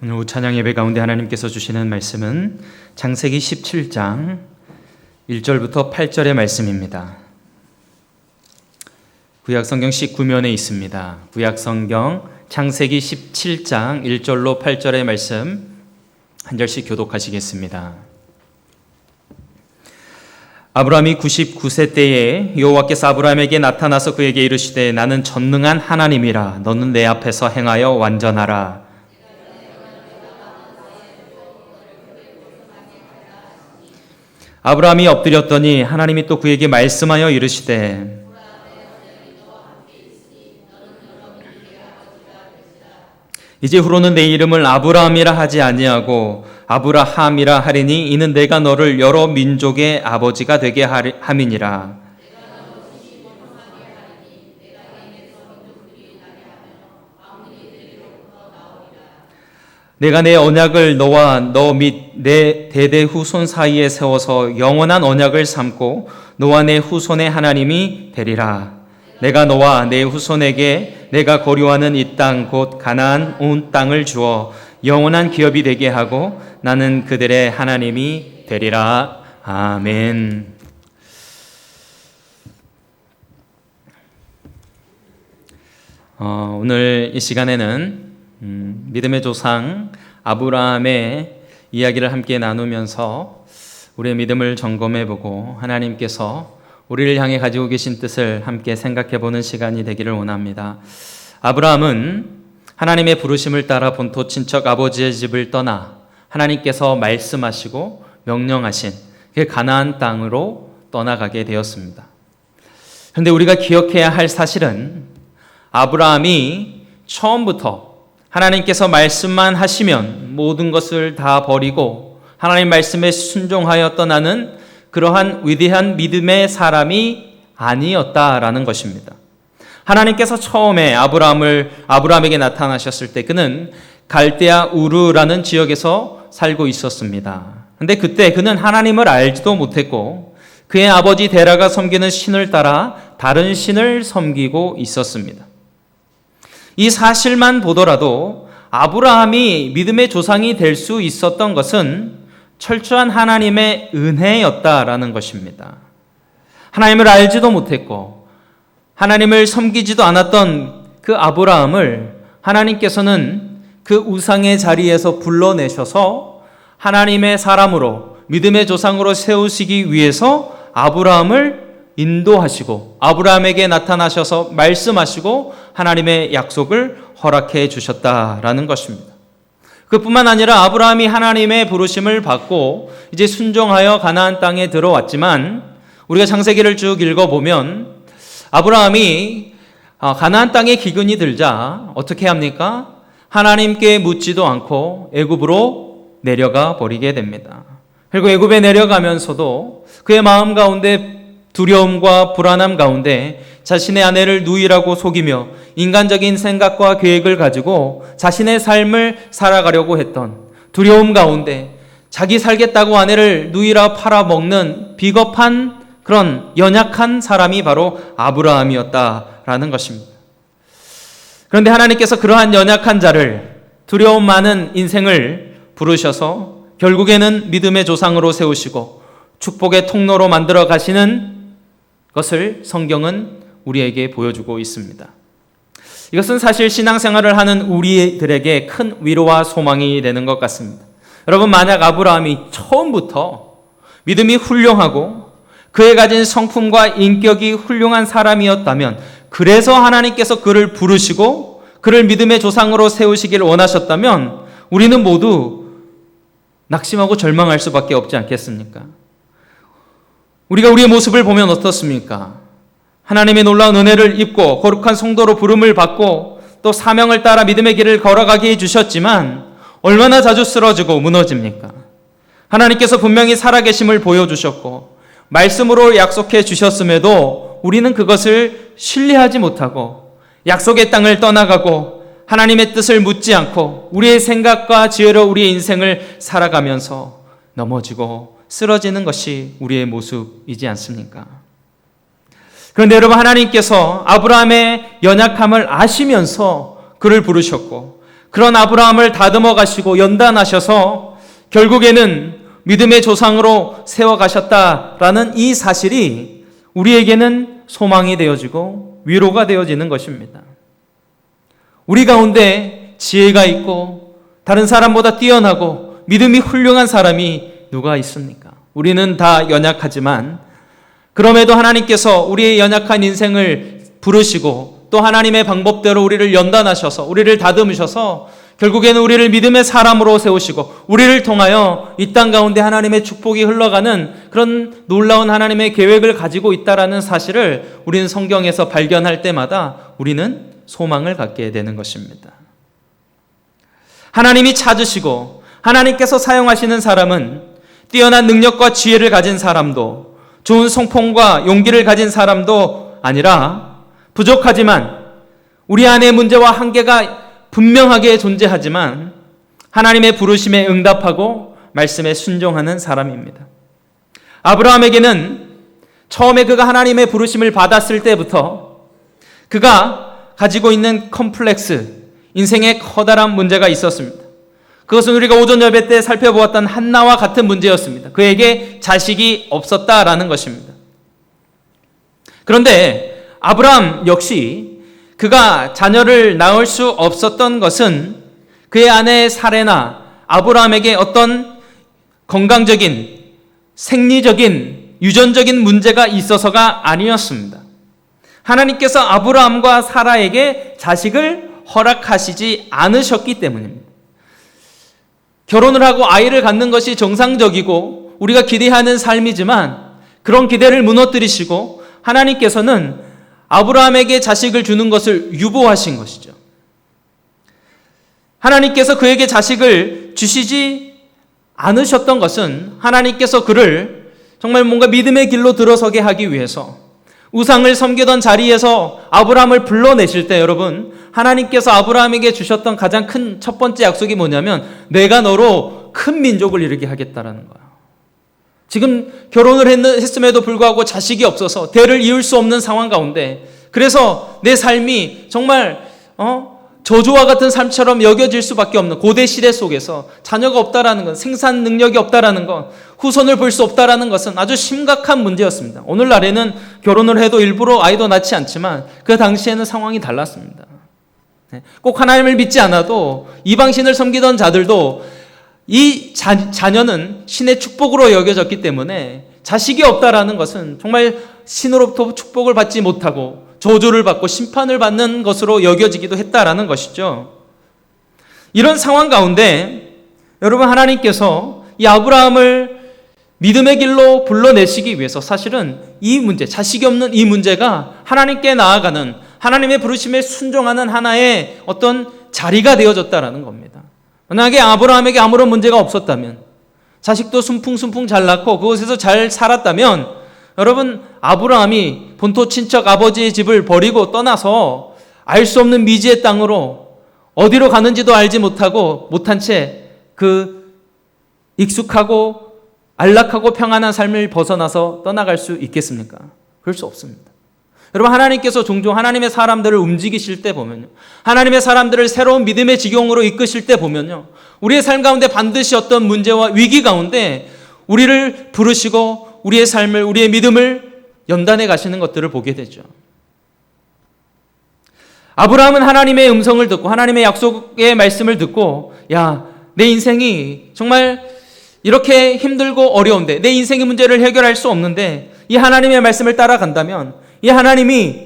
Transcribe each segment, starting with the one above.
오늘 오후 찬양 예배 가운데 하나님께서 주시는 말씀은 창세기 17장 1절부터 8절의 말씀입니다. 구약성경 19면에 있습니다. 구약성경 창세기 17장 1절로 8절의 말씀 한 절씩 교독하시겠습니다. 아브라함이 99세 때에 여호와께서 아브라함에게 나타나서 그에게 이르시되 나는 전능한 하나님이라 너는 내 앞에서 행하여 완전하라. 아브라함이 엎드렸더니 하나님이 또 그에게 말씀하여 이르시되 이제 후로는 내 이름을 아브라함이라 하지 아니하고 아브라함이라 하리니 이는 내가 너를 여러 민족의 아버지가 되게 함이니라. 내가 내 언약을 너와 너 및 내 대대 후손 사이에 세워서 영원한 언약을 삼고 너와 내 후손의 하나님이 되리라. 내가 너와 내 후손에게 내가 거류하는 이 땅 곧 가나안 온 땅을 주어 영원한 기업이 되게 하고 나는 그들의 하나님이 되리라. 아멘. 오늘 이 시간에는 믿음의 조상 아브라함의 이야기를 함께 나누면서 우리의 믿음을 점검해보고 하나님께서 우리를 향해 가지고 계신 뜻을 함께 생각해보는 시간이 되기를 원합니다. 아브라함은 하나님의 부르심을 따라 본토 친척 아버지의 집을 떠나 하나님께서 말씀하시고 명령하신 그 가나안 땅으로 떠나가게 되었습니다. 그런데 우리가 기억해야 할 사실은 아브라함이 처음부터 하나님께서 말씀만 하시면 모든 것을 다 버리고 하나님 말씀에 순종하여 떠나는 그러한 위대한 믿음의 사람이 아니었다라는 것입니다. 하나님께서 처음에 아브라함에게 나타나셨을 때 그는 갈대아 우르라는 지역에서 살고 있었습니다. 그런데 그때 그는 하나님을 알지도 못했고 그의 아버지 데라가 섬기는 신을 따라 다른 신을 섬기고 있었습니다. 이 사실만 보더라도 아브라함이 믿음의 조상이 될 수 있었던 것은 철저한 하나님의 은혜였다라는 것입니다. 하나님을 알지도 못했고 하나님을 섬기지도 않았던 그 아브라함을 하나님께서는 그 우상의 자리에서 불러내셔서 하나님의 사람으로 믿음의 조상으로 세우시기 위해서 아브라함을 인도하시고 아브라함에게 나타나셔서 말씀하시고 하나님의 약속을 허락해 주셨다라는 것입니다. 그뿐만 아니라 아브라함이 하나님의 부르심을 받고 이제 순종하여 가나안 땅에 들어왔지만 우리가 창세기를 쭉 읽어보면 아브라함이 가나안 땅에 기근이 들자 어떻게 합니까? 하나님께 묻지도 않고 애굽으로 내려가 버리게 됩니다. 그리고 애굽에 내려가면서도 그의 마음 가운데 두려움과 불안함 가운데 자신의 아내를 누이라고 속이며 인간적인 생각과 계획을 가지고 자신의 삶을 살아가려고 했던 두려움 가운데 자기 살겠다고 아내를 누이라 팔아먹는 비겁한 그런 연약한 사람이 바로 아브라함이었다라는 것입니다. 그런데 하나님께서 그러한 연약한 자를 두려움 많은 인생을 부르셔서 결국에는 믿음의 조상으로 세우시고 축복의 통로로 만들어 가시는 것을 성경은 우리에게 보여주고 있습니다. 이것은 사실 신앙생활을 하는 우리들에게 큰 위로와 소망이 되는 것 같습니다. 여러분, 만약 아브라함이 처음부터 믿음이 훌륭하고 그에 가진 성품과 인격이 훌륭한 사람이었다면 그래서 하나님께서 그를 부르시고 그를 믿음의 조상으로 세우시기를 원하셨다면 우리는 모두 낙심하고 절망할 수밖에 없지 않겠습니까? 우리가 우리의 모습을 보면 어떻습니까? 하나님의 놀라운 은혜를 입고 거룩한 성도로 부름을 받고 또 사명을 따라 믿음의 길을 걸어가게 해주셨지만 얼마나 자주 쓰러지고 무너집니까? 하나님께서 분명히 살아계심을 보여주셨고 말씀으로 약속해 주셨음에도 우리는 그것을 신뢰하지 못하고 약속의 땅을 떠나가고 하나님의 뜻을 묻지 않고 우리의 생각과 지혜로 우리의 인생을 살아가면서 넘어지고 쓰러지는 것이 우리의 모습이지 않습니까? 그런데 여러분, 하나님께서 아브라함의 연약함을 아시면서 그를 부르셨고 그런 아브라함을 다듬어 가시고 연단하셔서 결국에는 믿음의 조상으로 세워가셨다라는 이 사실이 우리에게는 소망이 되어지고 위로가 되어지는 것입니다. 우리 가운데 지혜가 있고 다른 사람보다 뛰어나고 믿음이 훌륭한 사람이 누가 있습니까? 우리는 다 연약하지만 그럼에도 하나님께서 우리의 연약한 인생을 부르시고 또 하나님의 방법대로 우리를 연단하셔서 우리를 다듬으셔서 결국에는 우리를 믿음의 사람으로 세우시고 우리를 통하여 이 땅 가운데 하나님의 축복이 흘러가는 그런 놀라운 하나님의 계획을 가지고 있다라는 사실을 우리는 성경에서 발견할 때마다 우리는 소망을 갖게 되는 것입니다. 하나님이 찾으시고 하나님께서 사용하시는 사람은 뛰어난 능력과 지혜를 가진 사람도 좋은 성품과 용기를 가진 사람도 아니라 부족하지만 우리 안에 문제와 한계가 분명하게 존재하지만 하나님의 부르심에 응답하고 말씀에 순종하는 사람입니다. 아브라함에게는 처음에 그가 하나님의 부르심을 받았을 때부터 그가 가지고 있는 컴플렉스, 인생에 커다란 문제가 있었습니다. 그것은 우리가 오전 예배 때 살펴보았던 한나와 같은 문제였습니다. 그에게 자식이 없었다라는 것입니다. 그런데 아브라함 역시 그가 자녀를 낳을 수 없었던 것은 그의 아내 사레나 아브라함에게 어떤 건강적인, 생리적인, 유전적인 문제가 있어서가 아니었습니다. 하나님께서 아브라함과 사라에게 자식을 허락하시지 않으셨기 때문입니다. 결혼을 하고 아이를 갖는 것이 정상적이고 우리가 기대하는 삶이지만 그런 기대를 무너뜨리시고 하나님께서는 아브라함에게 자식을 주는 것을 유보하신 것이죠. 하나님께서 그에게 자식을 주시지 않으셨던 것은 하나님께서 그를 정말 뭔가 믿음의 길로 들어서게 하기 위해서 우상을 섬기던 자리에서 아브라함을 불러내실 때 여러분 하나님께서 아브라함에게 주셨던 가장 큰 첫 번째 약속이 뭐냐면 내가 너로 큰 민족을 이루게 하겠다라는 거야. 지금 결혼을 했음에도 불구하고 자식이 없어서 대를 이을 수 없는 상황 가운데 그래서 내 삶이 정말 저주와 같은 삶처럼 여겨질 수밖에 없는 고대 시대 속에서 자녀가 없다라는 것, 생산 능력이 없다라는 것, 후손을 볼 수 없다라는 것은 아주 심각한 문제였습니다. 오늘날에는 결혼을 해도 일부러 아이도 낳지 않지만 그 당시에는 상황이 달랐습니다. 꼭 하나님을 믿지 않아도 이방신을 섬기던 자들도 이 자녀는 신의 축복으로 여겨졌기 때문에 자식이 없다라는 것은 정말 신으로부터 축복을 받지 못하고 저주를 받고 심판을 받는 것으로 여겨지기도 했다라는 것이죠. 이런 상황 가운데 여러분 하나님께서 이 아브라함을 믿음의 길로 불러내시기 위해서 사실은 이 문제, 자식이 없는 이 문제가 하나님께 나아가는 하나님의 부르심에 순종하는 하나의 어떤 자리가 되어졌다라는 겁니다. 만약에 아브라함에게 아무런 문제가 없었다면 자식도 순풍순풍 잘 낳고 그곳에서 잘 살았다면 여러분 아브라함이 본토 친척 아버지의 집을 버리고 떠나서 알 수 없는 미지의 땅으로 어디로 가는지도 알지 못한 채 그 익숙하고 안락하고 평안한 삶을 벗어나서 떠나갈 수 있겠습니까? 그럴 수 없습니다. 여러분 하나님께서 종종 하나님의 사람들을 움직이실 때 보면요, 하나님의 사람들을 새로운 믿음의 지경으로 이끄실 때 보면요, 우리의 삶 가운데 반드시 어떤 문제와 위기 가운데 우리를 부르시고 우리의 삶을, 우리의 믿음을 연단해 가시는 것들을 보게 되죠. 아브라함은 하나님의 음성을 듣고 하나님의 약속의 말씀을 듣고 내 인생이 정말 이렇게 힘들고 어려운데 내 인생의 문제를 해결할 수 없는데 이 하나님의 말씀을 따라간다면 이 하나님이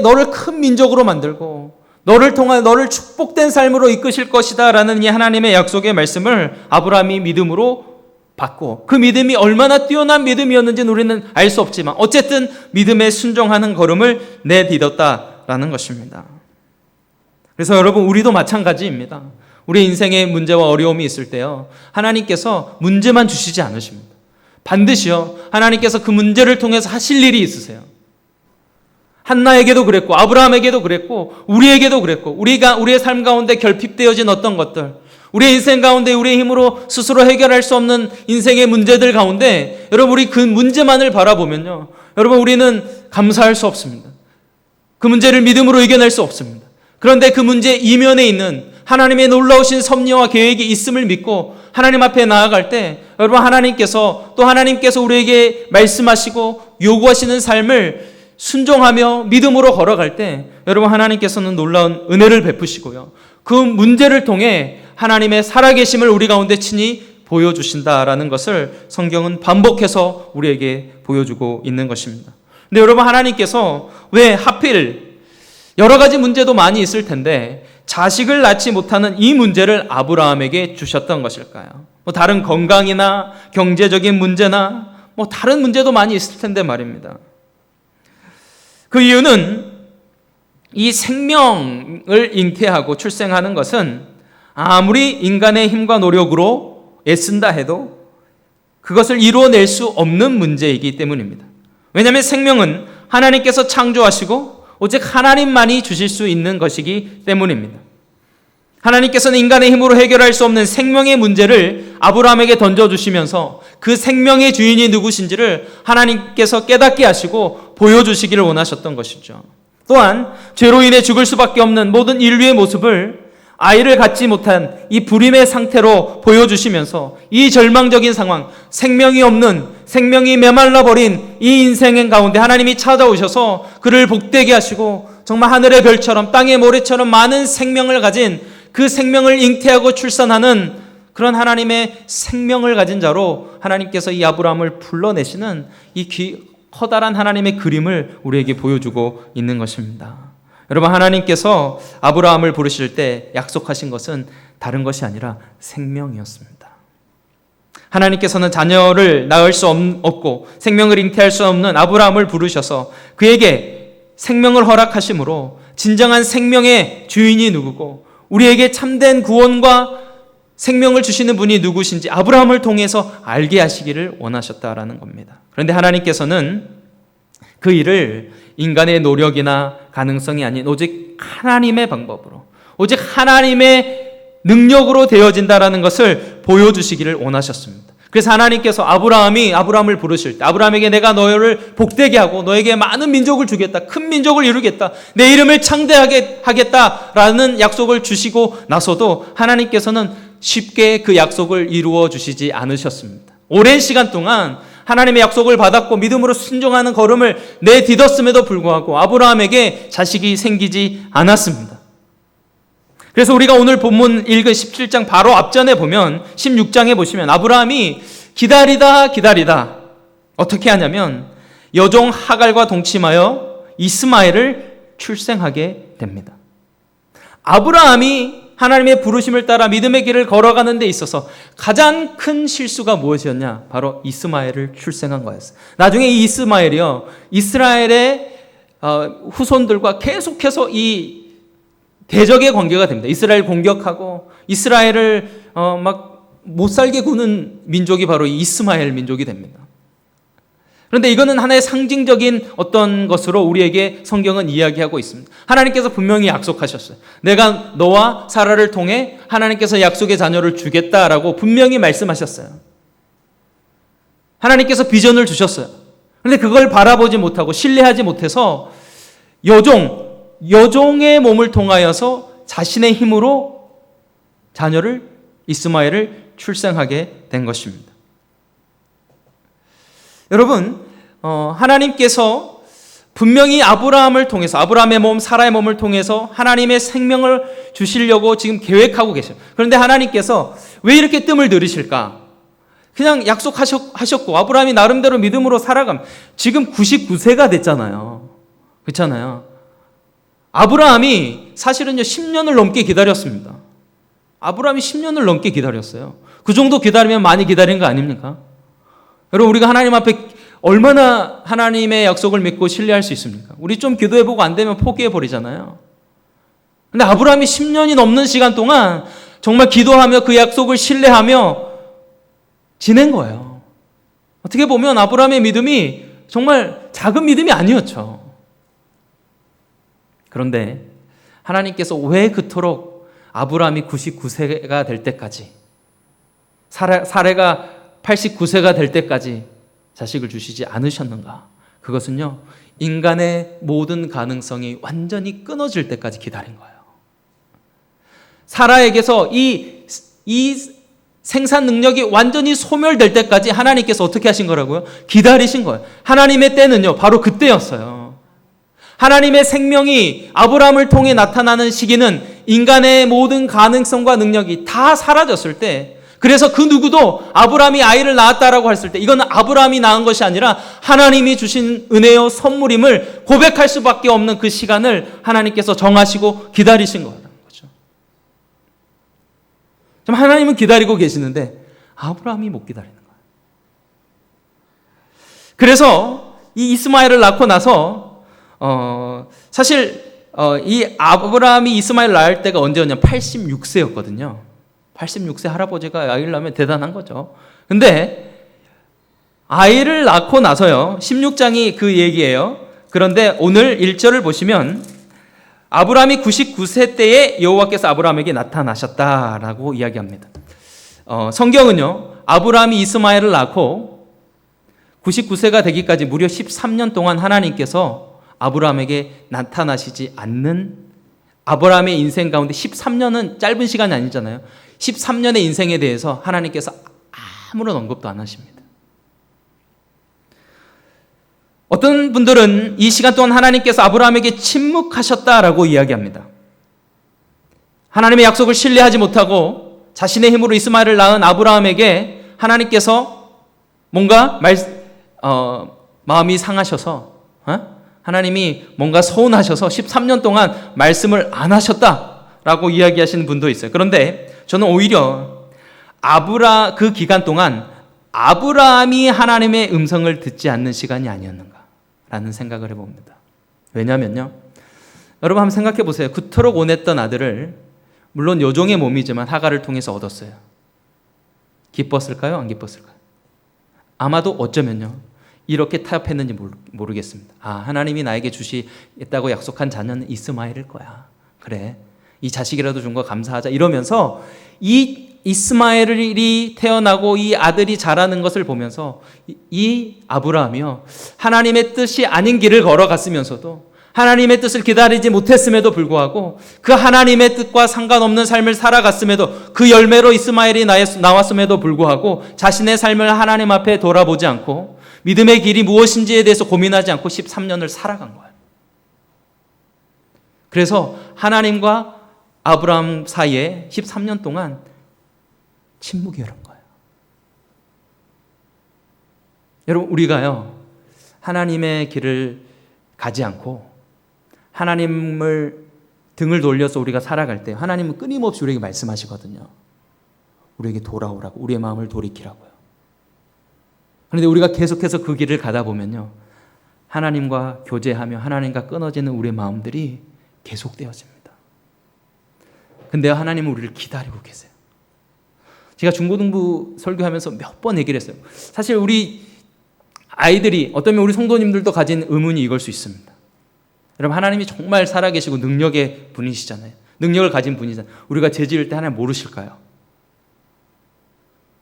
너를 큰 민족으로 만들고 너를 통하여 너를 축복된 삶으로 이끄실 것이다 라는 이 하나님의 약속의 말씀을 아브라함이 믿음으로 받고 그 믿음이 얼마나 뛰어난 믿음이었는지는 우리는 알 수 없지만 어쨌든 믿음에 순종하는 걸음을 내딛었다라는 것입니다. 그래서 여러분 우리도 마찬가지입니다. 우리 인생에 문제와 어려움이 있을 때요, 하나님께서 문제만 주시지 않으십니다. 반드시요 하나님께서 그 문제를 통해서 하실 일이 있으세요. 한나에게도 그랬고 아브라함에게도 그랬고 우리에게도 그랬고 우리의 삶 가운데 결핍되어진 어떤 것들, 우리의 인생 가운데 우리의 힘으로 스스로 해결할 수 없는 인생의 문제들 가운데 여러분 우리 그 문제만을 바라보면요, 여러분 우리는 감사할 수 없습니다. 그 문제를 믿음으로 이겨낼 수 없습니다. 그런데 그 문제 이면에 있는 하나님의 놀라우신 섭리와 계획이 있음을 믿고 하나님 앞에 나아갈 때 여러분 하나님께서 우리에게 말씀하시고 요구하시는 삶을 순종하며 믿음으로 걸어갈 때 여러분 하나님께서는 놀라운 은혜를 베푸시고요. 그 문제를 통해 하나님의 살아계심을 우리 가운데 친히 보여주신다라는 것을 성경은 반복해서 우리에게 보여주고 있는 것입니다. 근데 여러분 하나님께서 왜 하필 여러 가지 문제도 많이 있을 텐데 자식을 낳지 못하는 이 문제를 아브라함에게 주셨던 것일까요? 다른 건강이나 경제적인 문제나 다른 문제도 많이 있을 텐데 말입니다. 그 이유는 이 생명을 잉태하고 출생하는 것은 아무리 인간의 힘과 노력으로 애쓴다 해도 그것을 이루어낼 수 없는 문제이기 때문입니다. 왜냐하면 생명은 하나님께서 창조하시고 오직 하나님만이 주실 수 있는 것이기 때문입니다. 하나님께서는 인간의 힘으로 해결할 수 없는 생명의 문제를 아브라함에게 던져주시면서 그 생명의 주인이 누구신지를 하나님께서 깨닫게 하시고 보여주시기를 원하셨던 것이죠. 또한 죄로 인해 죽을 수밖에 없는 모든 인류의 모습을 아이를 갖지 못한 이 불임의 상태로 보여주시면서 이 절망적인 상황, 생명이 없는, 생명이 메말라버린 이 인생 가운데 하나님이 찾아오셔서 그를 복되게 하시고 정말 하늘의 별처럼 땅의 모래처럼 많은 생명을 가진 그 생명을 잉태하고 출산하는 그런 하나님의 생명을 가진 자로 하나님께서 이 아브라함을 불러내시는 이 커다란 하나님의 그림을 우리에게 보여주고 있는 것입니다. 여러분 하나님께서 아브라함을 부르실 때 약속하신 것은 다른 것이 아니라 생명이었습니다. 하나님께서는 자녀를 낳을 수 없고 생명을 잉태할 수 없는 아브라함을 부르셔서 그에게 생명을 허락하심으로 진정한 생명의 주인이 누구고 우리에게 참된 구원과 생명을 주시는 분이 누구신지 아브라함을 통해서 알게 하시기를 원하셨다라는 겁니다. 그런데 하나님께서는 그 일을 인간의 노력이나 가능성이 아닌 오직 하나님의 방법으로, 오직 하나님의 능력으로 되어진다라는 것을 보여주시기를 원하셨습니다. 그래서 하나님께서 아브라함을 부르실 때 아브라함에게 내가 너를 복되게 하고 너에게 많은 민족을 주겠다, 큰 민족을 이루겠다, 내 이름을 창대하게 하겠다라는 약속을 주시고 나서도 하나님께서는 쉽게 그 약속을 이루어 주시지 않으셨습니다. 오랜 시간 동안 하나님의 약속을 받았고 믿음으로 순종하는 걸음을 내딛었음에도 불구하고 아브라함에게 자식이 생기지 않았습니다. 그래서 우리가 오늘 본문 읽은 17장 바로 앞전에 보면 16장에 보시면 아브라함이 기다리다 어떻게 하냐면 여종 하갈과 동침하여 이스마엘을 출생하게 됩니다. 아브라함이 하나님의 부르심을 따라 믿음의 길을 걸어가는 데 있어서 가장 큰 실수가 무엇이었냐? 바로 이스마엘을 출생한 거였어요. 나중에 이 이스마엘이요, 이스라엘의 후손들과 계속해서 이 대적의 관계가 됩니다. 이스라엘 공격하고 이스라엘을 막 못 살게 구는 민족이 바로 이 이스마엘 민족이 됩니다. 그런데 이거는 하나의 상징적인 어떤 것으로 우리에게 성경은 이야기하고 있습니다. 하나님께서 분명히 약속하셨어요. 내가 너와 사라를 통해 하나님께서 약속의 자녀를 주겠다라고 분명히 말씀하셨어요. 하나님께서 비전을 주셨어요. 그런데 그걸 바라보지 못하고 신뢰하지 못해서 여종의 몸을 통하여서 자신의 힘으로 이스마엘을 출생하게 된 것입니다. 여러분, 하나님께서 분명히 아브라함의 몸, 사라의 몸을 통해서 하나님의 생명을 주시려고 지금 계획하고 계셔요. 그런데 하나님께서 왜 이렇게 뜸을 들이실까? 그냥 약속하셨고 아브라함이 나름대로 믿음으로 살아가면 지금 99세가 됐잖아요. 그렇잖아요. 아브라함이 사실은요 10년을 넘게 기다렸습니다. 아브라함이 10년을 넘게 기다렸어요. 그 정도 기다리면 많이 기다린 거 아닙니까? 여러분, 우리가 하나님 앞에 얼마나 하나님의 약속을 믿고 신뢰할 수 있습니까? 우리 좀 기도해보고 안 되면 포기해버리잖아요. 근데 아브라함이 10년이 넘는 시간 동안 정말 기도하며 그 약속을 신뢰하며 지낸 거예요. 어떻게 보면 아브라함의 믿음이 정말 작은 믿음이 아니었죠. 그런데 하나님께서 왜 그토록 아브라함이 99세가 될 때까지 사레가 89세가 될 때까지 자식을 주시지 않으셨는가? 그것은요, 인간의 모든 가능성이 완전히 끊어질 때까지 기다린 거예요. 사라에게서 이 생산 능력이 완전히 소멸될 때까지 하나님께서 어떻게 하신 거라고요? 기다리신 거예요. 하나님의 때는요, 바로 그때였어요. 하나님의 생명이 아브라함을 통해 나타나는 시기는 인간의 모든 가능성과 능력이 다 사라졌을 때, 그래서 그 누구도 아브라함이 아이를 낳았다라고 했을 때 이건 아브라함이 낳은 것이 아니라 하나님이 주신 은혜요 선물임을 고백할 수밖에 없는 그 시간을 하나님께서 정하시고 기다리신 거라는 거죠. 좀 하나님은 기다리고 계시는데 아브라함이 못 기다리는 거예요. 그래서 이 이스마엘을 낳고 나서 사실 이 아브라함이 이스마엘을 낳을 때가 언제였냐면 86세였거든요. 86세 할아버지가 아이를 낳으면 대단한 거죠. 근데 아이를 낳고 나서요, 16장이 그 얘기예요. 그런데 오늘 1절을 보시면 아브라함이 99세 때에 여호와께서 아브라함에게 나타나셨다라고 이야기합니다. 성경은요, 아브라함이 이스마엘을 낳고 99세가 되기까지 무려 13년 동안 하나님께서 아브라함에게 나타나시지 않는, 아브라함의 인생 가운데 13년은 짧은 시간이 아니잖아요. 13년의 인생에 대해서 하나님께서 아무런 언급도 안 하십니다. 어떤 분들은 이 시간 동안 하나님께서 아브라함에게 침묵하셨다라고 이야기합니다. 하나님의 약속을 신뢰하지 못하고 자신의 힘으로 이스마엘을 낳은 아브라함에게 하나님께서 뭔가 마음이 상하셔서 하나님이 뭔가 서운하셔서 13년 동안 말씀을 안 하셨다라고 이야기하시는 분도 있어요. 그런데 저는 오히려 그 기간 동안 아브라함이 하나님의 음성을 듣지 않는 시간이 아니었는가라는 생각을 해봅니다. 왜냐하면요, 여러분 한번 생각해 보세요. 그토록 원했던 아들을, 물론 여종의 몸이지만 하갈을 통해서 얻었어요. 기뻤을까요? 안 기뻤을까요? 아마도 어쩌면요, 이렇게 타협했는지 모르겠습니다. 하나님이 나에게 주시겠다고 약속한 자녀는 이스마엘일 거야. 그래, 이 자식이라도 준 거 감사하자 이러면서 이 이스마엘이 태어나고 이 아들이 자라는 것을 보면서 이 아브라함이요, 하나님의 뜻이 아닌 길을 걸어갔으면서도 하나님의 뜻을 기다리지 못했음에도 불구하고 그 하나님의 뜻과 상관없는 삶을 살아갔음에도, 그 열매로 이스마엘이 나왔음에도 불구하고 자신의 삶을 하나님 앞에 돌아보지 않고 믿음의 길이 무엇인지에 대해서 고민하지 않고 13년을 살아간 거예요. 그래서 하나님과 아브라함 사이에 13년 동안 침묵이 흐른 거예요. 여러분, 우리가요, 하나님의 길을 가지 않고 하나님을 등을 돌려서 우리가 살아갈 때 하나님은 끊임없이 우리에게 말씀하시거든요. 우리에게 돌아오라고, 우리의 마음을 돌이키라고요. 그런데 우리가 계속해서 그 길을 가다 보면요, 하나님과 교제하며 하나님과 끊어지는 우리의 마음들이 계속되어집니다. 근데 하나님은 우리를 기다리고 계세요. 제가 중고등부 설교하면서 몇 번 얘기를 했어요. 사실 우리 아이들이, 어쩌면 우리 성도님들도 가진 의문이 이걸 수 있습니다. 여러분, 하나님이 정말 살아계시고 능력의 분이시잖아요. 능력을 가진 분이잖아요. 우리가 죄 지을 때 하나님 모르실까요?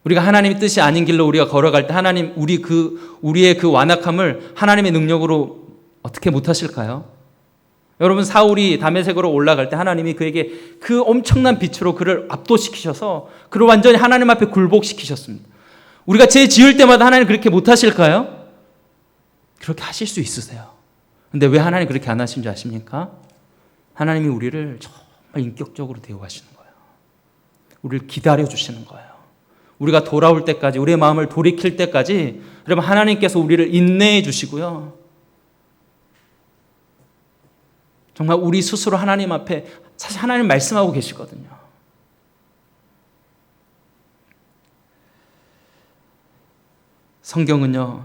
우리가 하나님의 뜻이 아닌 길로 우리가 걸어갈 때 하나님, 우리의 그 완악함을 하나님의 능력으로 어떻게 못하실까요? 여러분, 사울이 다메섹으로 올라갈 때 하나님이 그에게 그 엄청난 빛으로 그를 압도시키셔서 그를 완전히 하나님 앞에 굴복시키셨습니다. 우리가 죄 지을 때마다 하나님 그렇게 못하실까요? 그렇게 하실 수 있으세요. 근데 왜 하나님 그렇게 안 하시는지 아십니까? 하나님이 우리를 정말 인격적으로 대우하시는 거예요. 우리를 기다려주시는 거예요. 우리가 돌아올 때까지, 우리의 마음을 돌이킬 때까지 여러분, 하나님께서 우리를 인내해 주시고요, 정말 우리 스스로 하나님 앞에, 사실 하나님 말씀하고 계시거든요. 성경은요,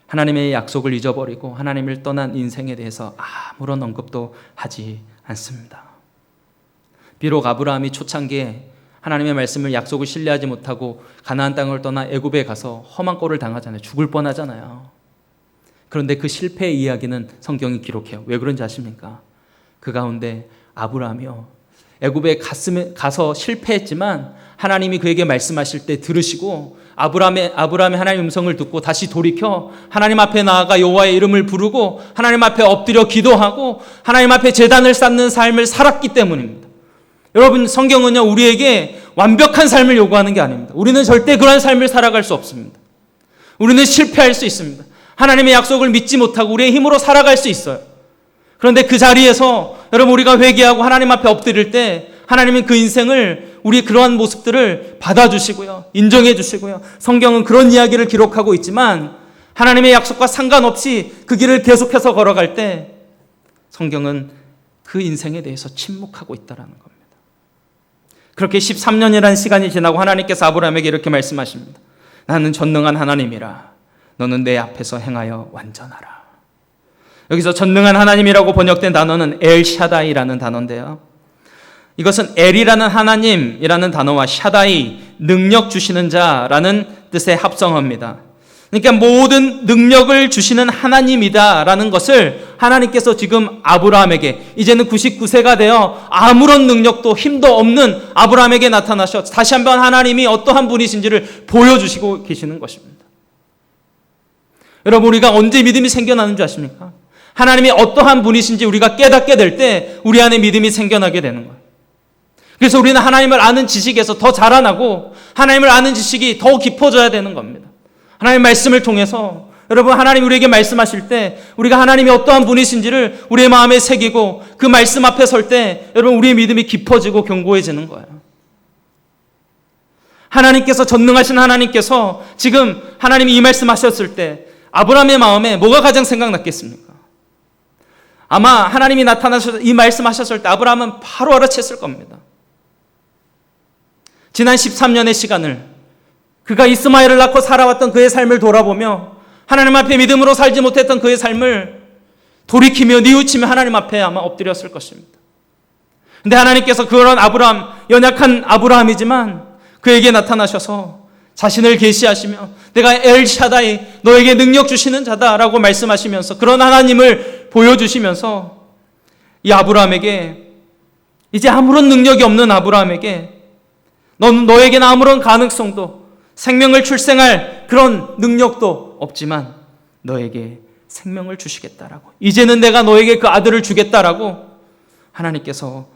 하나님의 약속을 잊어버리고 하나님을 떠난 인생에 대해서 아무런 언급도 하지 않습니다. 비록 아브라함이 초창기에 하나님의 말씀을, 약속을 신뢰하지 못하고 가나안 땅을 떠나 애굽에 가서 험한 꼴을 당하잖아요. 죽을 뻔하잖아요. 그런데 그 실패의 이야기는 성경이 기록해요. 왜 그런지 아십니까? 그 가운데 아브라함이요, 애굽에 가서 실패했지만 하나님이 그에게 말씀하실 때 들으시고 아브라함의 하나님의 음성을 듣고 다시 돌이켜 하나님 앞에 나아가 여호와의 이름을 부르고 하나님 앞에 엎드려 기도하고 하나님 앞에 제단을 쌓는 삶을 살았기 때문입니다. 여러분, 성경은요, 우리에게 완벽한 삶을 요구하는 게 아닙니다. 우리는 절대 그러한 삶을 살아갈 수 없습니다. 우리는 실패할 수 있습니다. 하나님의 약속을 믿지 못하고 우리의 힘으로 살아갈 수 있어요. 그런데 그 자리에서 여러분, 우리가 회개하고 하나님 앞에 엎드릴 때 하나님은 그 인생을, 우리의 그러한 모습들을 받아주시고요, 인정해 주시고요. 성경은 그런 이야기를 기록하고 있지만 하나님의 약속과 상관없이 그 길을 계속해서 걸어갈 때 성경은 그 인생에 대해서 침묵하고 있다는 겁니다. 그렇게 13년이라는 시간이 지나고 하나님께서 아브라함에게 이렇게 말씀하십니다. 나는 전능한 하나님이라. 너는 내 앞에서 행하여 완전하라. 여기서 전능한 하나님이라고 번역된 단어는 엘샤다이라는 단어인데요. 이것은 엘이라는 하나님이라는 단어와 샤다이, 능력 주시는 자라는 뜻의 합성어입니다. 그러니까 모든 능력을 주시는 하나님이다라는 것을 하나님께서 지금 아브라함에게, 이제는 99세가 되어 아무런 능력도 힘도 없는 아브라함에게 나타나셔 다시 한번 하나님이 어떠한 분이신지를 보여주시고 계시는 것입니다. 여러분, 우리가 언제 믿음이 생겨나는 줄 아십니까? 하나님이 어떠한 분이신지 우리가 깨닫게 될 때 우리 안에 믿음이 생겨나게 되는 거예요. 그래서 우리는 하나님을 아는 지식에서 더 자라나고 하나님을 아는 지식이 더 깊어져야 되는 겁니다. 하나님의 말씀을 통해서, 여러분, 하나님 우리에게 말씀하실 때 우리가 하나님이 어떠한 분이신지를 우리의 마음에 새기고 그 말씀 앞에 설 때 여러분, 우리의 믿음이 깊어지고 견고해지는 거예요. 하나님께서, 전능하신 하나님께서 지금 하나님이 이 말씀하셨을 때 아브라함의 마음에 뭐가 가장 생각났겠습니까? 아마 하나님이 나타나셔서 이 말씀하셨을 때 아브라함은 바로 알아챘을 겁니다. 지난 13년의 시간을, 그가 이스마엘을 낳고 살아왔던 그의 삶을 돌아보며 하나님 앞에 믿음으로 살지 못했던 그의 삶을 돌이키며 뉘우치며 하나님 앞에 아마 엎드렸을 것입니다. 그런데 하나님께서 그런 아브라함, 연약한 아브라함이지만 그에게 나타나셔서 자신을 계시하시며 내가 엘샤다이, 너에게 능력 주시는 자다라고 말씀하시면서 그런 하나님을 보여주시면서 이 아브라함에게, 이제 아무런 능력이 없는 아브라함에게, 너에게는 아무런 가능성도, 생명을 출생할 그런 능력도 없지만 너에게 생명을 주시겠다라고, 이제는 내가 너에게 그 아들을 주겠다라고 하나님께서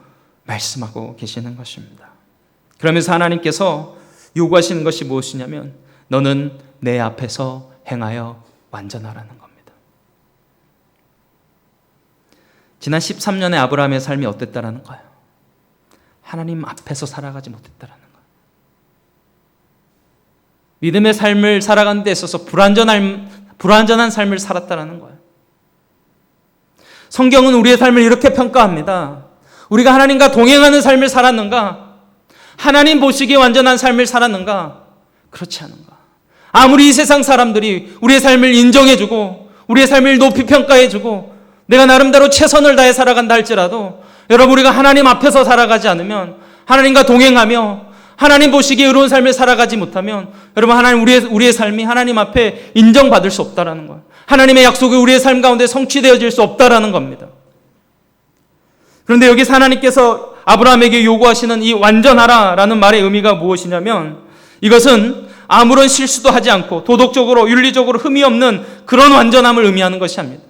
말씀하고 계시는 것입니다. 그러면서 하나님께서 요구하시는 것이 무엇이냐면 너는 내 앞에서 행하여 완전하라는 겁니다. 지난 13년의 아브라함의 삶이 어땠다라는 거예요? 하나님 앞에서 살아가지 못했다라는 거예요. 믿음의 삶을 살아가는 데 있어서 불완전한 삶을 살았다라는 거예요. 성경은 우리의 삶을 이렇게 평가합니다. 우리가 하나님과 동행하는 삶을 살았는가? 하나님 보시기에 완전한 삶을 살았는가? 그렇지 않은가? 아무리 이 세상 사람들이 우리의 삶을 인정해주고 우리의 삶을 높이 평가해주고 내가 나름대로 최선을 다해 살아간다 할지라도 여러분, 우리가 하나님 앞에서 살아가지 않으면, 하나님과 동행하며 하나님 보시기에 의로운 삶을 살아가지 못하면 여러분, 하나님 우리의 삶이 하나님 앞에 인정받을 수 없다라는 거예요. 하나님의 약속이 우리의 삶 가운데 성취되어질 수 없다라는 겁니다. 그런데 여기서 하나님께서 아브라함에게 요구하시는 이 완전하라라는 말의 의미가 무엇이냐면 이것은 아무런 실수도 하지 않고 도덕적으로 윤리적으로 흠이 없는 그런 완전함을 의미하는 것이 아닙니다.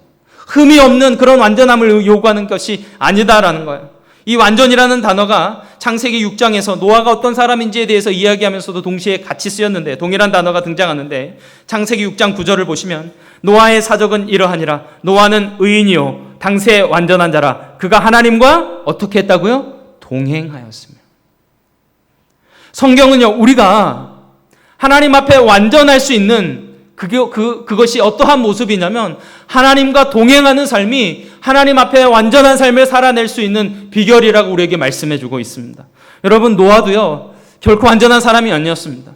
흠이 없는 그런 완전함을 요구하는 것이 아니다라는 거예요. 이 완전이라는 단어가 창세기 6장에서 노아가 어떤 사람인지에 대해서 이야기하면서도 동시에 같이 쓰였는데, 동일한 단어가 등장하는데 창세기 6장 9절을 보시면 노아의 사적은 이러하니라. 노아는 의인이요 당세 완전한 자라. 그가 하나님과 어떻게 했다고요? 동행하였으며. 성경은요, 우리가 하나님 앞에 완전할 수 있는 그것이 어떠한 모습이냐면 하나님과 동행하는 삶이 하나님 앞에 완전한 삶을 살아낼 수 있는 비결이라고 우리에게 말씀해주고 있습니다. 여러분, 노아도요 결코 완전한 사람이 아니었습니다.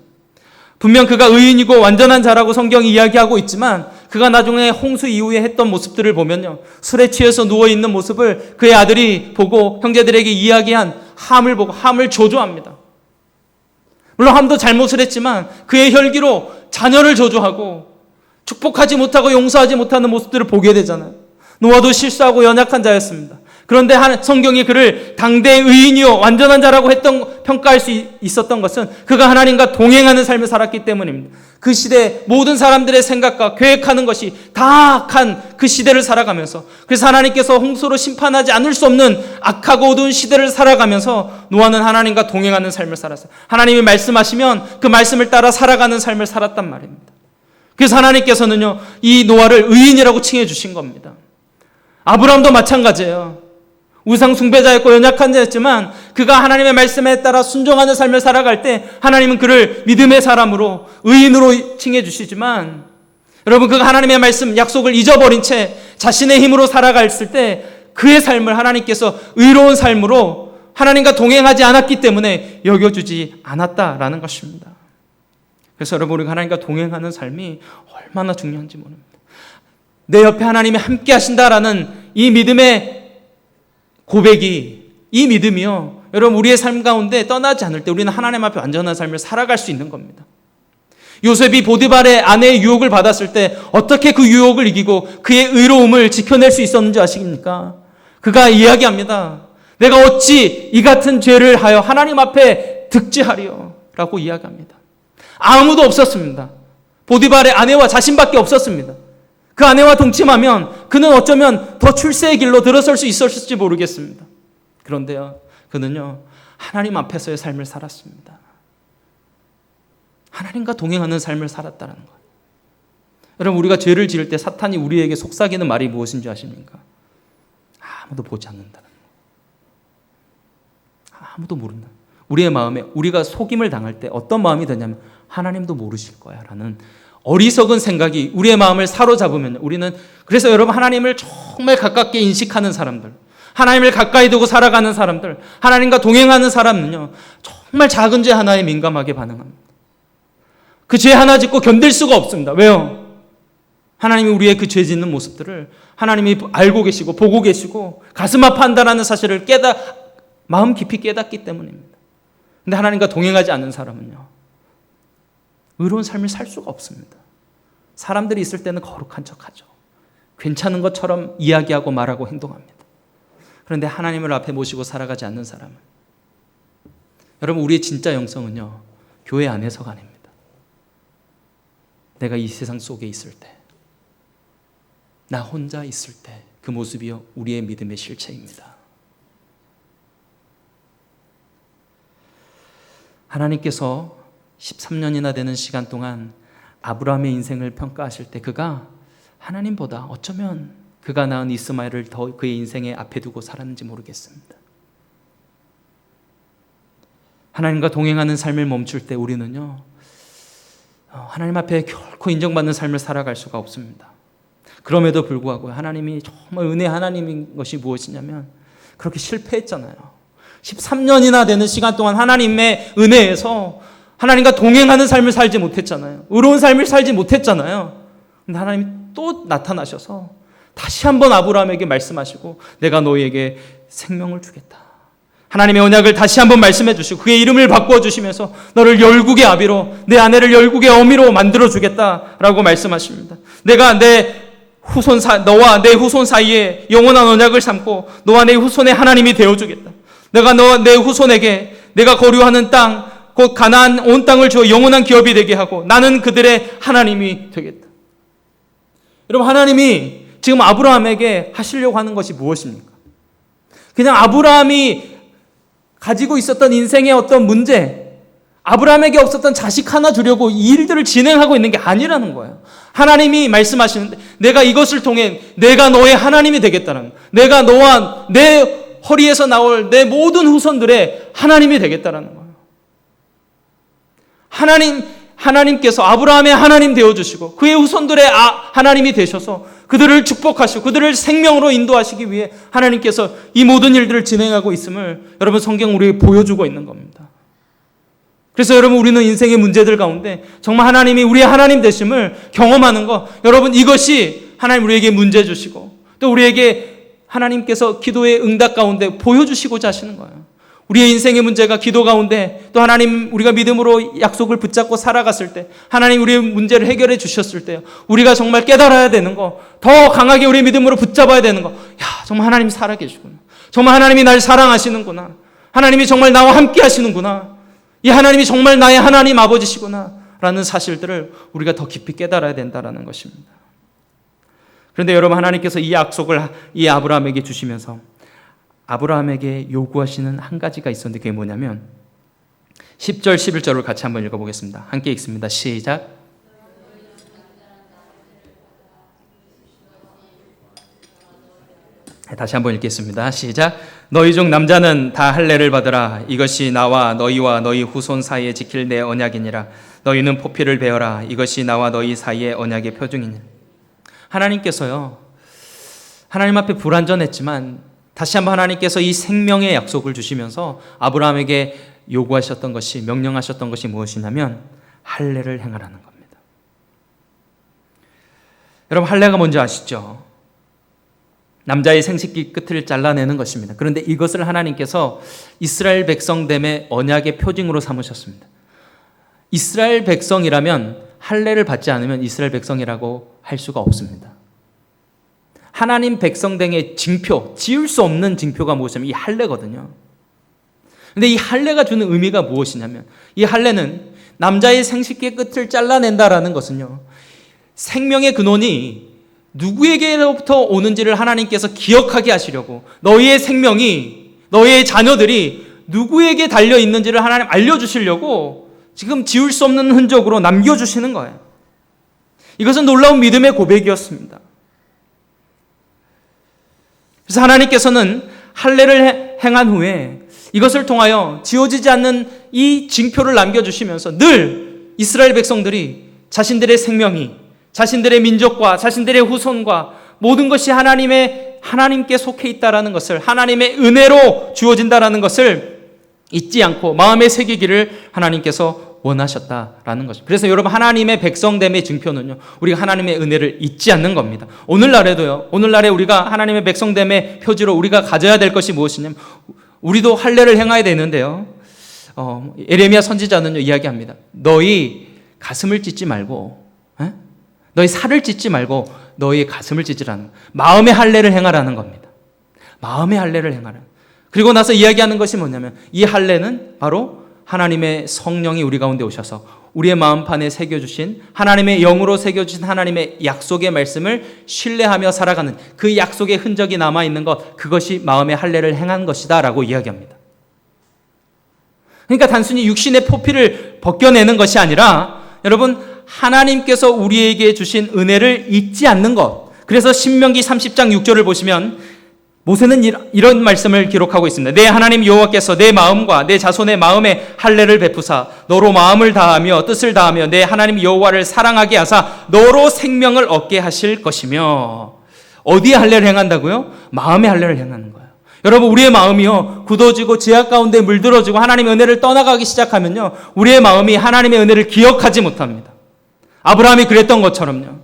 분명 그가 의인이고 완전한 자라고 성경이 이야기하고 있지만 그가 나중에 홍수 이후에 했던 모습들을 보면요, 술에 취해서 누워있는 모습을 그의 아들이 보고 형제들에게 이야기한 함을 보고 함을 저주합니다. 물론 함도 잘못을 했지만 그의 혈기로 자녀를 저주하고 축복하지 못하고 용서하지 못하는 모습들을 보게 되잖아요. 노아도 실수하고 연약한 자였습니다. 그런데 성경이 그를 당대의 의인이요 완전한 자라고 평가할 수 있었던 것은 그가 하나님과 동행하는 삶을 살았기 때문입니다. 그 시대 모든 사람들의 생각과 계획하는 것이 다 악한 그 시대를 살아가면서, 그래서 하나님께서 홍수로 심판하지 않을 수 없는 악하고 어두운 시대를 살아가면서 노아는 하나님과 동행하는 삶을 살았어요. 하나님이 말씀하시면 그 말씀을 따라 살아가는 삶을 살았단 말입니다. 그래서 하나님께서는요, 이 노아를 의인이라고 칭해 주신 겁니다. 아브라함도 마찬가지예요. 우상 숭배자였고 연약한 자였지만 그가 하나님의 말씀에 따라 순종하는 삶을 살아갈 때 하나님은 그를 믿음의 사람으로, 의인으로 칭해 주시지만, 여러분, 그가 하나님의 말씀, 약속을 잊어버린 채 자신의 힘으로 살아갔을 때 그의 삶을 하나님께서 의로운 삶으로 하나님과 동행하지 않았기 때문에 여겨주지 않았다라는 것입니다. 그래서 여러분, 우리가 하나님과 동행하는 삶이 얼마나 중요한지 모릅니다. 내 옆에 하나님이 함께 하신다라는 이 믿음의 고백이, 이 믿음이요, 여러분, 우리의 삶 가운데 떠나지 않을 때 우리는 하나님 앞에 완전한 삶을 살아갈 수 있는 겁니다. 요셉이 보디발의 아내의 유혹을 받았을 때 어떻게 그 유혹을 이기고 그의 의로움을 지켜낼 수 있었는지 아십니까? 그가 이야기합니다. 내가 어찌 이 같은 죄를 하여 하나님 앞에 득지하리요? 라고 이야기합니다. 아무도 없었습니다. 보디발의 아내와 자신밖에 없었습니다. 그 아내와 동침하면 그는 어쩌면 더 출세의 길로 들어설 수 있었을지 모르겠습니다. 그런데요, 그는요, 하나님 앞에서의 삶을 살았습니다. 하나님과 동행하는 삶을 살았다는 거예요. 여러분, 우리가 죄를 지을 때 사탄이 우리에게 속삭이는 말이 무엇인지 아십니까? 아무도 보지 않는다는 거예요. 아무도 모른다. 우리의 마음에, 우리가 속임을 당할 때 어떤 마음이 드냐면 하나님도 모르실 거야 라는 어리석은 생각이 우리의 마음을 사로잡으면, 우리는, 그래서 여러분, 하나님을 정말 가깝게 인식하는 사람들, 하나님을 가까이 두고 살아가는 사람들, 하나님과 동행하는 사람은요, 정말 작은 죄 하나에 민감하게 반응합니다. 그 죄 하나 짓고 견딜 수가 없습니다. 왜요? 하나님이 우리의 그 죄 짓는 모습들을 하나님이 알고 계시고 보고 계시고 가슴 아파한다는 사실을 마음 깊이 깨닫기 때문입니다. 근데 하나님과 동행하지 않는 사람은요, 의로운 삶을 살 수가 없습니다. 사람들이 있을 때는 거룩한 척하죠. 괜찮은 것처럼 이야기하고 말하고 행동합니다. 그런데 하나님을 앞에 모시고 살아가지 않는 사람은, 여러분, 우리의 진짜 영성은요, 교회 안에서가 아닙니다. 내가 이 세상 속에 있을 때, 나 혼자 있을 때 그 모습이요, 우리의 믿음의 실체입니다. 하나님께서 13년이나 되는 시간 동안 아브라함의 인생을 평가하실 때 그가 하나님보다 어쩌면 그가 낳은 이스마엘을 더 그의 인생의 앞에 두고 살았는지 모르겠습니다. 하나님과 동행하는 삶을 멈출 때 우리는요, 하나님 앞에 결코 인정받는 삶을 살아갈 수가 없습니다. 그럼에도 불구하고 하나님이 정말 은혜 하나님인 것이 무엇이냐면, 그렇게 실패했잖아요. 13년이나 되는 시간 동안 하나님의 은혜에서 하나님과 동행하는 삶을 살지 못했잖아요. 의로운 삶을 살지 못했잖아요. 근데 하나님이 또 나타나셔서 다시 한번 아브라함에게 말씀하시고, 내가 너희에게 생명을 주겠다. 하나님의 언약을 다시 한번 말씀해 주시고 그의 이름을 바꾸어 주시면서 너를 열국의 아비로, 내 아내를 열국의 어미로 만들어 주겠다라고 말씀하십니다. 내가 너와 내 후손 사이에 영원한 언약을 삼고 너와 내 후손의 하나님이 되어 주겠다. 내가 내 후손에게 내가 거류하는 땅, 곧 가나안 온 땅을 주어 영원한 기업이 되게 하고 나는 그들의 하나님이 되겠다. 여러분, 하나님이 지금 아브라함에게 하시려고 하는 것이 무엇입니까? 그냥 아브라함이 가지고 있었던 인생의 어떤 문제, 아브라함에게 없었던 자식 하나 주려고 이 일들을 진행하고 있는 게 아니라는 거예요. 하나님이 말씀하시는데 내가 이것을 통해 내가 너의 하나님이 되겠다는 거예요. 내가 너와 내 허리에서 나올 내 모든 후손들의 하나님이 되겠다는 거예요. 하나님께서 아브라함의 하나님 되어주시고 그의 후손들의 하나님이 되셔서 그들을 축복하시고 그들을 생명으로 인도하시기 위해 하나님께서 이 모든 일들을 진행하고 있음을 여러분, 성경 우리에게 보여주고 있는 겁니다. 그래서 여러분, 우리는 인생의 문제들 가운데 정말 하나님이 우리의 하나님 되심을 경험하는 것, 여러분, 이것이 하나님 우리에게 문제 주시고 또 우리에게 하나님께서 기도의 응답 가운데 보여주시고자 하시는 거예요. 우리의 인생의 문제가 기도 가운데 또 하나님, 우리가 믿음으로 약속을 붙잡고 살아갔을 때 하나님 우리의 문제를 해결해 주셨을 때요, 우리가 정말 깨달아야 되는 거, 더 강하게 우리의 믿음으로 붙잡아야 되는 거, 야, 정말 하나님 살아계시구나. 정말 하나님이 날 사랑하시는구나. 하나님이 정말 나와 함께 하시는구나. 이 하나님이 정말 나의 하나님 아버지시구나 라는 사실들을 우리가 더 깊이 깨달아야 된다는 것입니다. 그런데 여러분, 하나님께서 이 약속을 이 아브라함에게 주시면서 아브라함에게 요구하시는 한 가지가 있었는데, 그게 뭐냐면 10절 11절을 같이 한번 읽어보겠습니다. 함께 읽습니다. 시작. 다시 한번 읽겠습니다. 시작. 너희 중 남자는 다 할례를 받으라. 이것이 나와 너희와 너희 후손 사이에 지킬 내 언약이니라. 너희는 포피를 베어라. 이것이 나와 너희 사이의 언약의 표징이니라. 하나님께서요, 하나님 앞에 불완전했지만 다시 한번 하나님께서 이 생명의 약속을 주시면서 아브라함에게 요구하셨던 것이, 명령하셨던 것이 무엇이냐면 할례를 행하라는 겁니다. 여러분, 할례가 뭔지 아시죠? 남자의 생식기 끝을 잘라내는 것입니다. 그런데 이것을 하나님께서 이스라엘 백성됨의 언약의 표징으로 삼으셨습니다. 이스라엘 백성이라면 할례를 받지 않으면 이스라엘 백성이라고 할 수가 없습니다. 하나님 백성됨의 징표, 지울 수 없는 징표가 무엇이냐면 이 할례거든요. 그런데 이 할례가 주는 의미가 무엇이냐면, 이 할례는 남자의 생식기의 끝을 잘라낸다라는 것은요, 생명의 근원이 누구에게로부터 오는지를 하나님께서 기억하게 하시려고, 너희의 생명이, 너희의 자녀들이 누구에게 달려 있는지를 하나님 알려주시려고 지금 지울 수 없는 흔적으로 남겨주시는 거예요. 이것은 놀라운 믿음의 고백이었습니다. 그래서 하나님께서는 할례를 행한 후에 이것을 통하여 지워지지 않는 이 징표를 남겨주시면서 늘 이스라엘 백성들이 자신들의 생명이, 자신들의 민족과 자신들의 후손과 모든 것이 하나님께 속해 있다라는 것을, 하나님의 은혜로 주어진다라는 것을 잊지 않고 마음에 새기기를 하나님께서 원하셨다라는 것입니다. 그래서 여러분, 하나님의 백성됨의 증표는요, 우리가 하나님의 은혜를 잊지 않는 겁니다. 오늘날에도요, 오늘날에 우리가 하나님의 백성됨의 표지로 우리가 가져야 될 것이 무엇이냐면, 우리도 할례를 행해야 되는데요, 예레미야 선지자는요 이야기합니다. 너희 가슴을 찢지 말고, 너희 살을 찢지 말고 너희의 가슴을 찢으라는, 마음의 할례를 행하라는 겁니다. 마음의 할례를 행하라. 그리고 나서 이야기하는 것이 뭐냐면, 이 할례는 바로 하나님의 성령이 우리 가운데 오셔서 우리의 마음판에 새겨주신, 하나님의 영으로 새겨주신 하나님의 약속의 말씀을 신뢰하며 살아가는 그 약속의 흔적이 남아있는 것, 그것이 마음의 할례를 행한 것이다 라고 이야기합니다. 그러니까 단순히 육신의 포피를 벗겨내는 것이 아니라, 여러분, 하나님께서 우리에게 주신 은혜를 잊지 않는 것. 그래서 신명기 30장 6절을 보시면 모세는 이런 말씀을 기록하고 있습니다. 내 하나님 여호와께서 내 마음과 내 자손의 마음에 할례를 베푸사 너로 마음을 다하며 뜻을 다하며 내 하나님 여호와를 사랑하게 하사 너로 생명을 얻게 하실 것이며. 어디에 할례를 행한다고요? 마음의 할례를 행하는 거예요. 여러분, 우리의 마음이요, 굳어지고 지하 가운데 물들어지고 하나님의 은혜를 떠나가기 시작하면요, 우리의 마음이 하나님의 은혜를 기억하지 못합니다. 아브라함이 그랬던 것처럼요.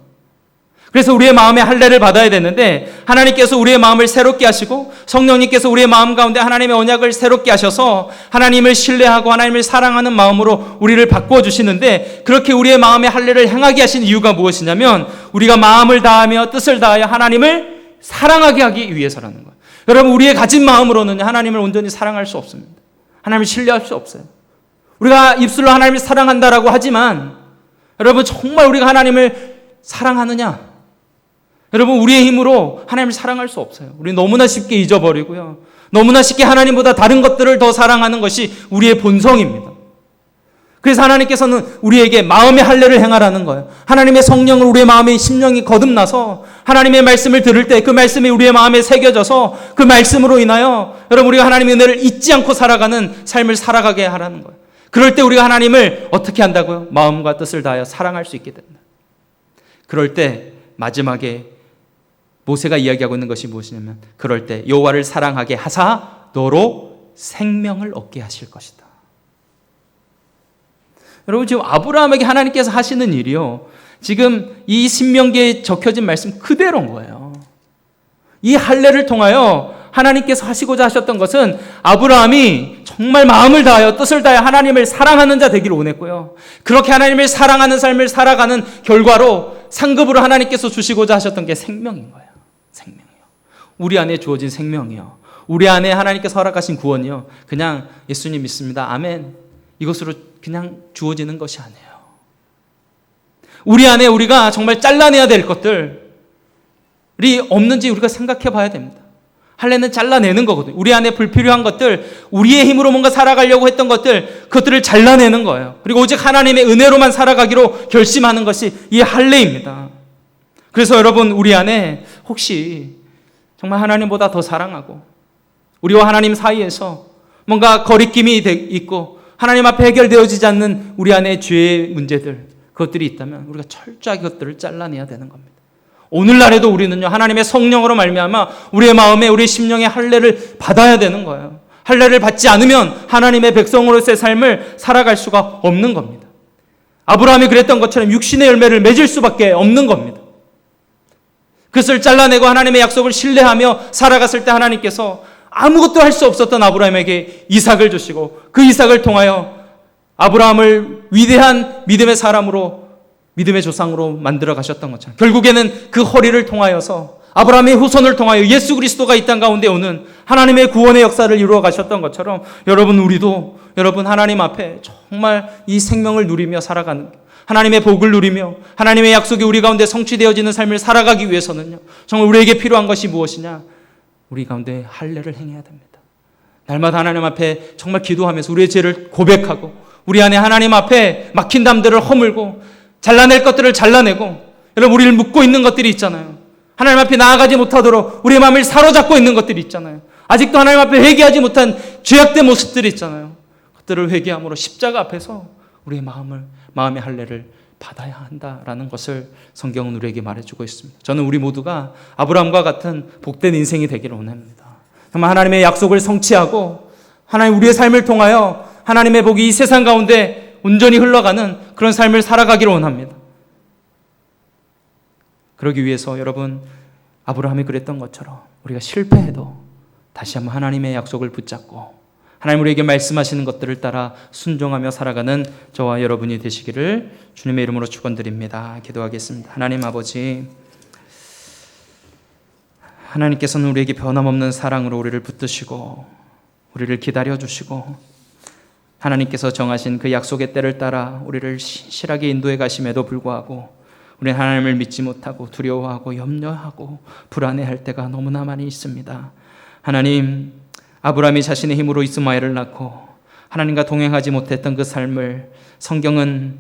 그래서 우리의 마음에 할례를 받아야 되는데, 하나님께서 우리의 마음을 새롭게 하시고 성령님께서 우리의 마음 가운데 하나님의 언약을 새롭게 하셔서 하나님을 신뢰하고 하나님을 사랑하는 마음으로 우리를 바꾸어 주시는데, 그렇게 우리의 마음에 할례를 행하게 하신 이유가 무엇이냐면, 우리가 마음을 다하며 뜻을 다하여 하나님을 사랑하게 하기 위해서라는 거예요. 여러분, 우리의 가진 마음으로는 하나님을 온전히 사랑할 수 없습니다. 하나님을 신뢰할 수 없어요. 우리가 입술로 하나님을 사랑한다라고 하지만, 여러분, 정말 우리가 하나님을 사랑하느냐? 여러분, 우리의 힘으로 하나님을 사랑할 수 없어요. 우리 너무나 쉽게 잊어버리고요, 너무나 쉽게 하나님보다 다른 것들을 더 사랑하는 것이 우리의 본성입니다. 그래서 하나님께서는 우리에게 마음의 할례를 행하라는 거예요. 하나님의 성령을 우리의 마음에 심령이 거듭나서 하나님의 말씀을 들을 때 그 말씀이 우리의 마음에 새겨져서 그 말씀으로 인하여 여러분, 우리가 하나님의 은혜를 잊지 않고 살아가는 삶을 살아가게 하라는 거예요. 그럴 때 우리가 하나님을 어떻게 한다고요? 마음과 뜻을 다하여 사랑할 수 있게 된다. 그럴 때 마지막에 모세가 이야기하고 있는 것이 무엇이냐면, 그럴 때 여호와를 사랑하게 하사 너로 생명을 얻게 하실 것이다. 여러분, 지금 아브라함에게 하나님께서 하시는 일이요, 지금 이 신명기에 적혀진 말씀 그대로인 거예요. 이 할례를 통하여 하나님께서 하시고자 하셨던 것은 아브라함이 정말 마음을 다하여 뜻을 다하여 하나님을 사랑하는 자 되기를 원했고요, 그렇게 하나님을 사랑하는 삶을 살아가는 결과로 상급으로 하나님께서 주시고자 하셨던 게 생명인 거예요. 생명이요, 우리 안에 주어진 생명이요, 우리 안에 하나님께서 허락하신 구원이요, 그냥 예수님 믿습니다, 아멘, 이것으로 그냥 주어지는 것이 아니에요. 우리 안에 우리가 정말 잘라내야 될 것들이 없는지 우리가 생각해 봐야 됩니다. 할례는 잘라내는 거거든요. 우리 안에 불필요한 것들, 우리의 힘으로 뭔가 살아가려고 했던 것들, 그것들을 잘라내는 거예요. 그리고 오직 하나님의 은혜로만 살아가기로 결심하는 것이 이 할례입니다. 그래서 여러분, 우리 안에 혹시 정말 하나님보다 더 사랑하고 우리와 하나님 사이에서 뭔가 거리낌이 있고 하나님 앞에 해결되어지지 않는 우리 안에 죄의 문제들, 그것들이 있다면 우리가 철저하게 그것들을 잘라내야 되는 겁니다. 오늘날에도 우리는요, 하나님의 성령으로 말미암아 우리의 마음에, 우리의 심령에 할례를 받아야 되는 거예요. 할례를 받지 않으면 하나님의 백성으로서의 삶을 살아갈 수가 없는 겁니다. 아브라함이 그랬던 것처럼 육신의 열매를 맺을 수밖에 없는 겁니다. 그것을 잘라내고 하나님의 약속을 신뢰하며 살아갔을 때 하나님께서 아무것도 할 수 없었던 아브라함에게 이삭을 주시고 그 이삭을 통하여 아브라함을 위대한 믿음의 사람으로, 믿음의 조상으로 만들어 가셨던 것처럼 결국에는 그 허리를 통하여서 아브라함의 후손을 통하여 예수 그리스도가 이 땅 가운데 오는 하나님의 구원의 역사를 이루어 가셨던 것처럼 여러분, 우리도 여러분 하나님 앞에 정말 이 생명을 누리며 살아가는, 하나님의 복을 누리며 하나님의 약속이 우리 가운데 성취되어지는 삶을 살아가기 위해서는요, 정말 우리에게 필요한 것이 무엇이냐? 우리 가운데 할례를 행해야 됩니다. 날마다 하나님 앞에 정말 기도하면서 우리의 죄를 고백하고 우리 안에 하나님 앞에 막힌 담들을 허물고 잘라낼 것들을 잘라내고, 여러분, 우리를 묶고 있는 것들이 있잖아요. 하나님 앞에 나아가지 못하도록 우리의 마음을 사로잡고 있는 것들이 있잖아요. 아직도 하나님 앞에 회개하지 못한 죄악된 모습들이 있잖아요. 그것들을 회개함으로 십자가 앞에서 우리의 마음의 할례를 받아야 한다라는 것을 성경은 우리에게 말해주고 있습니다. 저는 우리 모두가 아브라함과 같은 복된 인생이 되기를 원합니다. 정말 하나님의 약속을 성취하고 하나님 우리의 삶을 통하여 하나님의 복이 이 세상 가운데 온전히 흘러가는 그런 삶을 살아가기를 원합니다. 그러기 위해서 여러분, 아브라함이 그랬던 것처럼 우리가 실패해도 다시 한번 하나님의 약속을 붙잡고 하나님 우리에게 말씀하시는 것들을 따라 순종하며 살아가는 저와 여러분이 되시기를 주님의 이름으로 축원드립니다. 기도하겠습니다. 하나님 아버지, 하나님께서는 우리에게 변함없는 사랑으로 우리를 붙드시고 우리를 기다려주시고 하나님께서 정하신 그 약속의 때를 따라 우리를 신실하게 인도해 가심에도 불구하고 우리는 하나님을 믿지 못하고 두려워하고 염려하고 불안해할 때가 너무나 많이 있습니다. 하나님, 아브라함이 자신의 힘으로 이스마엘을 낳고 하나님과 동행하지 못했던 그 삶을 성경은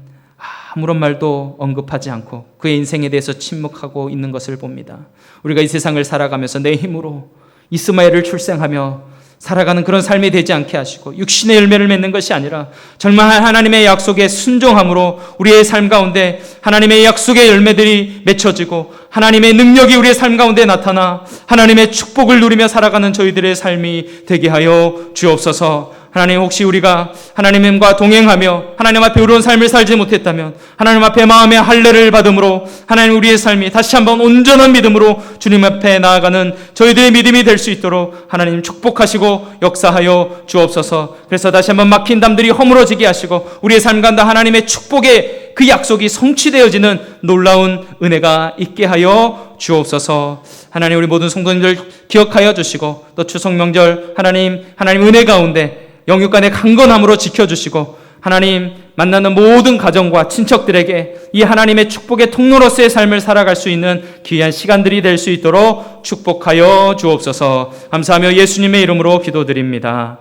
아무런 말도 언급하지 않고 그의 인생에 대해서 침묵하고 있는 것을 봅니다. 우리가 이 세상을 살아가면서 내 힘으로 이스마엘을 출생하며 살아가는 그런 삶이 되지 않게 하시고 육신의 열매를 맺는 것이 아니라 정말 하나님의 약속에 순종함으로 우리의 삶 가운데 하나님의 약속의 열매들이 맺혀지고 하나님의 능력이 우리의 삶 가운데 나타나 하나님의 축복을 누리며 살아가는 저희들의 삶이 되게 하여 주옵소서. 하나님, 혹시 우리가 하나님과 동행하며 하나님 앞에 의로운 삶을 살지 못했다면 하나님 앞에 마음의 할례를 받음으로 하나님 우리의 삶이 다시 한번 온전한 믿음으로 주님 앞에 나아가는 저희들의 믿음이 될 수 있도록 하나님 축복하시고 역사하여 주옵소서. 그래서 다시 한번 막힌 담들이 허물어지게 하시고 우리의 삶 가운데 하나님의 축복의 그 약속이 성취되어지는 놀라운 은혜가 있게 하여 주옵소서. 하나님, 우리 모든 성도님들 기억하여 주시고 또 추석 명절 하나님 은혜 가운데 영육간의 강건함으로 지켜주시고 하나님 만나는 모든 가정과 친척들에게 이 하나님의 축복의 통로로서의 삶을 살아갈 수 있는 귀한 시간들이 될 수 있도록 축복하여 주옵소서. 감사하며 예수님의 이름으로 기도드립니다.